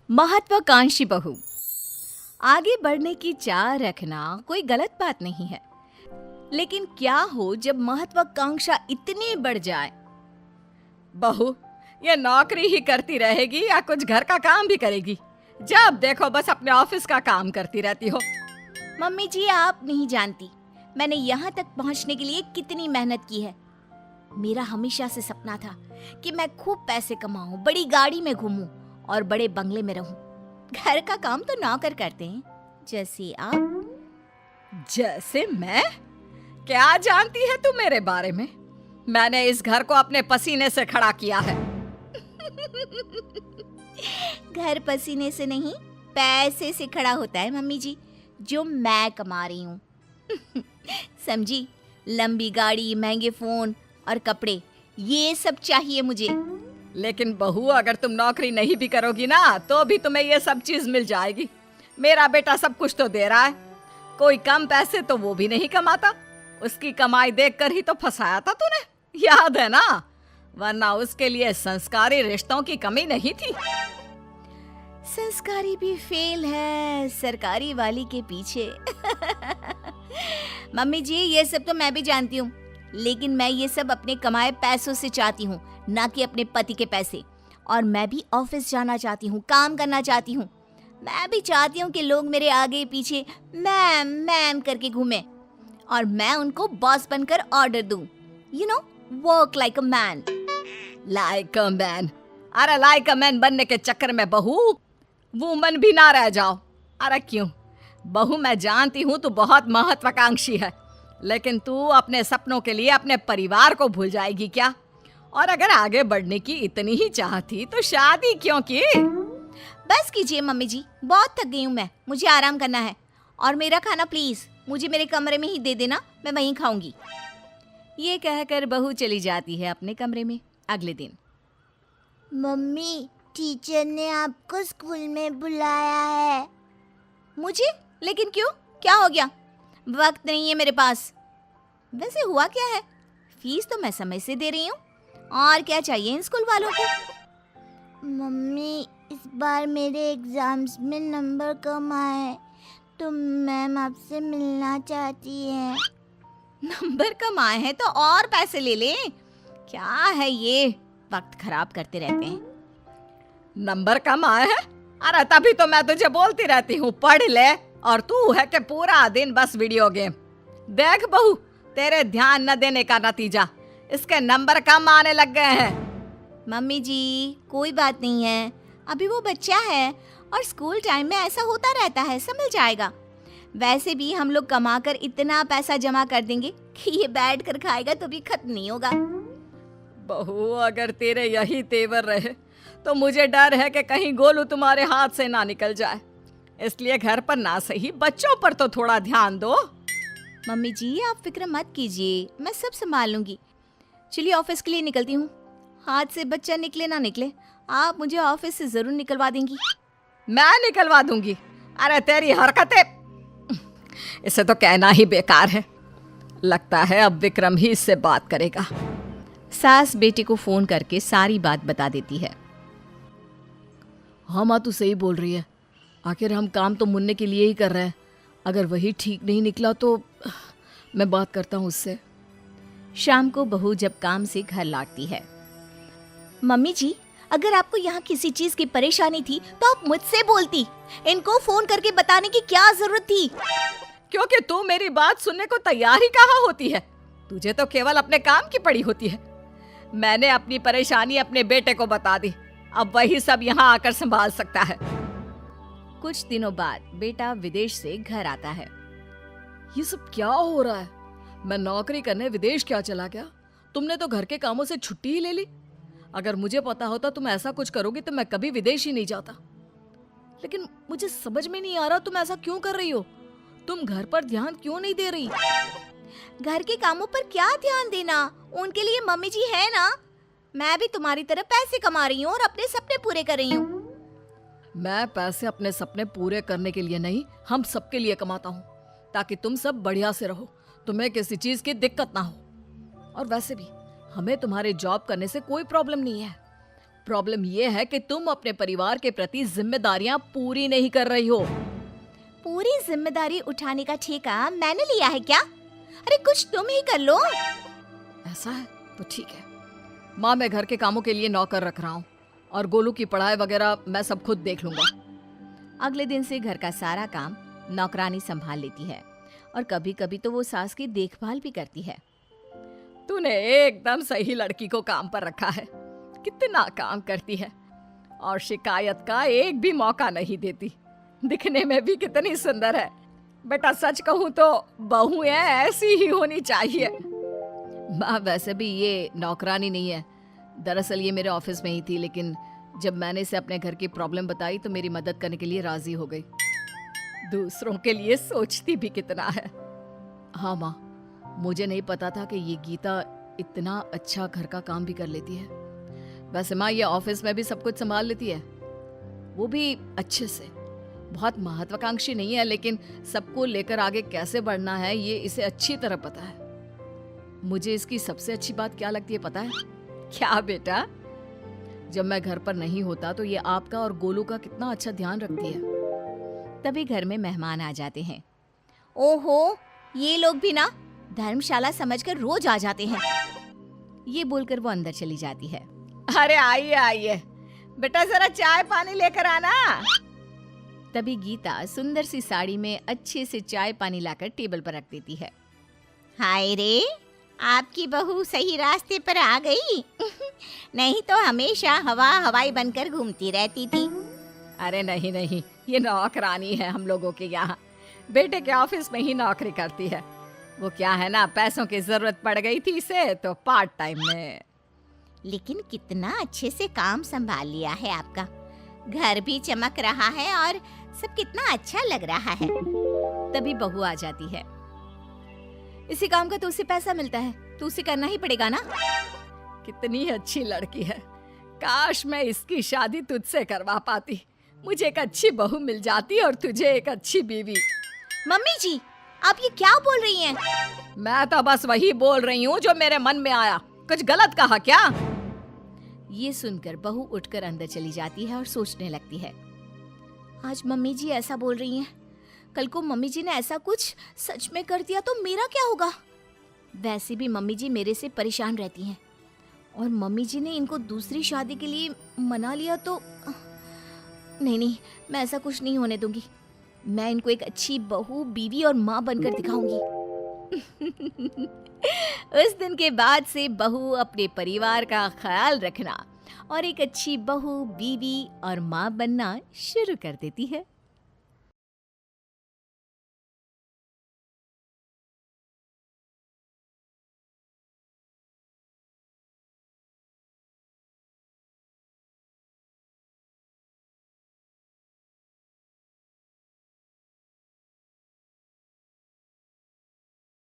महत्वाकांक्षी बहू। आगे बढ़ने की चाह रखना कोई गलत बात नहीं है, लेकिन क्या हो जब महत्वाकांक्षा इतनी बढ़ जाए? बहू, ये नौकरी ही करती रहेगी या कुछ घर का काम भी करेगी? जब देखो बस अपने ऑफिस का काम करती रहती हो। मम्मी जी, आप नहीं जानती मैंने यहाँ तक पहुँचने के लिए कितनी मेहनत की है। मेरा हमेशा से सपना था कि मैं खूब पैसे कमाऊं, बड़ी गाड़ी में घूमूं और बड़े बंगले में रहूं। घर का काम तो नौकर करते हैं, जैसे आप। जैसे मैं? क्या जानती है तू मेरे बारे में? मैंने इस घर को अपने पसीने से खड़ा किया है। घर पसीने से नहीं, पैसे से खड़ा होता है मम्मी जी, जो मैं कमा रही हूँ। समझी? लंबी गाड़ी, महंगे फोन और कपड़े, ये सब चाहिए मुझे। लेकिन बहू, अगर तुम नौकरी नहीं भी करोगी ना तो भी तुम्हें ये सब चीज मिल जाएगी। मेरा बेटा सब कुछ तो दे रहा है, कोई कम पैसे तो वो भी नहीं कमाता। उसकी कमाई देखकर ही तो फंसाया था तूने, याद है ना? वरना उसके लिए संस्कारी रिश्तों की कमी नहीं थी। संस्कारी भी फेल है सरकारी वाली के पीछे। मम्मी जी, ये सब तो मैं भी जानती हूँ, लेकिन मैं ये सब अपने कमाए पैसों से चाहती हूँ, ना कि अपने पति के पैसे। और मैं भी ऑफिस जाना चाहती हूँ, काम करना चाहती हूँ। मैं भी चाहती हूँ कि लोग मेरे आगे पीछे मैम मैम करके घूमें और मैं उनको बॉस बनकर ऑर्डर दूं। You know, work like a man. Like a man? अरे लाइक अ मैन बनने के चक्कर में बहू वुमन भी ना रह जाओ। अरे क्यों बहू, मैं जानती हूँ तू बहुत महत्वाकांक्षी है, लेकिन तू अपने सपनों के लिए अपने परिवार को भूल जाएगी क्या? और अगर आगे बढ़ने की इतनी ही चाह थी तो शादी क्यों की? बस कीजिए मम्मी जी, बहुत थक गई हूँ मैं, मुझे आराम करना है। और मेरा खाना प्लीज मुझे मेरे कमरे में ही दे देना, मैं वहीं खाऊंगी। ये कहकर बहू चली जाती है अपने कमरे में। अगले दिन, मम्मी, टीचर ने आपको स्कूल में बुलाया है। मुझे? लेकिन क्यों, क्या हो गया? वक्त नहीं है मेरे पास। वैसे हुआ क्या है? फीस तो मैं समय से दे रही हूँ, और क्या चाहिए इन स्कूल वालों को? मम्मी, इस बार मेरे एग्जाम्स में नंबर कम आए तो मैम आपसे मिलना चाहती है। नंबर कम आए हैं तो और पैसे ले लें। क्या है ये, वक्त खराब करते रहते हैं। नंबर कम आए हैं? अरे तभी तो मैं तुझे बोलती रहती हूँ पढ़ ले, और तू है कि पूरा दिन बस वीडियो गेम। देख बहू, तेरे ध्यान न देने का नतीजा इसके नंबर कम आने लग गए हैं। मम्मी जी, कोई बात नहीं है, अभी वो बच्चा है और स्कूल टाइम में ऐसा होता रहता है, समझ जाएगा। वैसे भी हम लोग कमाकर इतना पैसा जमा कर देंगे कि ये बैठ कर खाएगा तो भी खत्म नहीं होगा। बहू, अगर तेरे यही तेवर रहे तो मुझे डर है कि कहीं गोलू तुम्हारे हाथ से ना निकल जाए। इसलिए घर पर ना सही बच्चों पर तो थोड़ा ध्यान दो। मम्मी जी, आप फिक्र मत कीजिए, मैं सब संभाल लूंगी। चलिए ऑफिस के लिए निकलती हूँ। हाथ से बच्चा निकले ना निकले, आप मुझे ऑफिस से जरूर निकलवा देंगी। मैं निकलवा दूंगी? अरे तेरी हरकतें, इसे तो कहना ही बेकार है। लगता है अब विक्रम ही इससे बात करेगा। सास बेटे को फोन करके सारी बात बता देती है। हाँ माँ, तू सही बोल रही है। आखिर हम काम तो मुन्ने के लिए ही कर रहे हैं। अगर वही ठीक नहीं निकला तो मैं बात करता हूँ उससे। शाम को बहू जब काम से घर लौटती है, मम्मी जी, अगर आपको यहाँ किसी चीज की परेशानी थी तो आप मुझसे बोलती, इनको फोन करके बताने की क्या जरूरत थी? क्योंकि तू मेरी बात सुनने को तैयार ही कहाँ होती है। तुझे तो केवल अपने काम की पड़ी होती है। मैंने अपनी परेशानी अपने बेटे को बता दी, अब वही सब यहाँ आकर संभाल सकता है। कुछ दिनों बाद बेटा विदेश से घर आता है। ये सब क्या हो रहा है? मैं नौकरी करने विदेश क्या चला गया? तुमने तो घर के कामों से छुट्टी ही ले ली। अगर मुझे पता होता तुम ऐसा कुछ करोगी तो मैं कभी विदेश ही नहीं जाता। लेकिन मुझे समझ में नहीं आ रहा तुम ऐसा क्यों कर रही हो? तुम घर पर ध्यान क्यों नहीं दे रही? घर के कामों पर क्या ध्यान देना, उनके लिए मम्मी जी है ना। मैं भी तुम्हारी तरह पैसे कमा रही हूँ और अपने सपने पूरे कर रही हूँ। मैं पैसे अपने सपने पूरे करने के लिए नहीं, हम सबके लिए कमाता हूँ, ताकि तुम सब बढ़िया से रहो, तुम्हें किसी चीज की दिक्कत ना हो। और वैसे भी हमें तुम्हारे जॉब करने से कोई प्रॉब्लम नहीं है। प्रॉब्लम ये है कि तुम अपने परिवार के प्रति जिम्मेदारियां पूरी नहीं कर रही हो। पूरी जिम्मेदारी उठाने का ठेका मैंने लिया है क्या? अरे कुछ तुम ही कर लो। ऐसा है तो ठीक है माँ, मैं घर के कामों के लिए नौकर रख रहा हूँ और गोलू की पढ़ाई वगैरह मैं सब खुद देख लूंगा। अगले दिन से घर का सारा काम नौकरानी संभाल लेती है और कभी कभी तो वो सास की देखभाल भी करती है। तूने एकदम सही लड़की को काम पर रखा है। कितना काम करती है और शिकायत का एक भी मौका नहीं देती। दिखने में भी कितनी सुंदर है। बेटा सच कहूँ तो बहुएं ऐसी ही होनी चाहिए। माँ वैसे भी ये नौकरानी नहीं है, दरअसल ये मेरे ऑफिस में ही थी, लेकिन जब मैंने इसे अपने घर की प्रॉब्लम बताई तो मेरी मदद करने के लिए राजी हो गई। दूसरों के लिए सोचती भी कितना है। हाँ माँ, मुझे नहीं पता था कि ये गीता इतना अच्छा घर का काम भी कर लेती है। वैसे माँ ये ऑफिस में भी सब कुछ संभाल लेती है, वो भी अच्छे से। बहुत महत्वाकांक्षी नहीं है, लेकिन सबको लेकर आगे कैसे बढ़ना है ये इसे अच्छी तरह पता है। मुझे इसकी सबसे अच्छी बात क्या लगती है पता है? क्या बेटा? जब मैं घर पर नहीं होता तो ये आपका और गोलू का कितना अच्छा ध्यान रखती है। तभी घर में मेहमान आ जाते हैं। ओहो, ये लोग भी ना धर्मशाला समझकर रोज आ जाते हैं। ये बोलकर वो अंदर चली जाती है। अरे आइए आइए बेटा, जरा चाय पानी लेकर आना। तभी गीता सुंदर सी साड़ी में अच्छे से चाय पानी लाकर टेबल पर रख देती है। हाय रे, आपकी बहू सही रास्ते पर आ गई। नहीं तो हमेशा हवाई बनकर घूमती रहती थी। अरे नहीं नहीं, ये नौकरानी है हम लोगों के यहाँ। बेटे के ऑफिस में ही नौकरी करती है। वो क्या है ना, पैसों की जरूरत पड़ गई थी इसे तो पार्ट टाइम में। लेकिन कितना अच्छे से काम संभाल लिया है आपका। घर भी चमक रहा है और सब कितना अच्छा लग रहा है। तभी बहू आ जाती है। इसी काम का तो उसे पैसा मिलता है, तो उसे करना ही पड़ेगा ना। कितनी अच्छी लड़की है। काश मैं इसकी शादी तुझसे करवा पाती। मुझे एक अच्छी बहू मिल जाती और तुझे एक अच्छी बीवी। मम्मी जी, आप ये क्या बोल रही हैं? मैं तो बस वही बोल रही हूँ जो मेरे मन में आया। कुछ गलत कहा क्या? ये सुनकर बहू उठकर अंदर चली जाती है और सोचने लगती है, आज मम्मी जी ऐसा बोल रही हैं, कल को मम्मी जी ने ऐसा कुछ सच में कर दिया तो मेरा क्या होगा? वैसे भी मम्मी जी मेरे से परेशान रहती हैं और मम्मी जी ने इनको दूसरी शादी के लिए मना लिया तो नहीं, मैं ऐसा कुछ नहीं होने दूंगी। मैं इनको एक अच्छी बहू, बीवी और माँ बनकर दिखाऊंगी। उस दिन के बाद से बहू अपने परिवार का ख्याल रखना और एक अच्छी बहू, बीवी और माँ बनना शुरू कर देती है।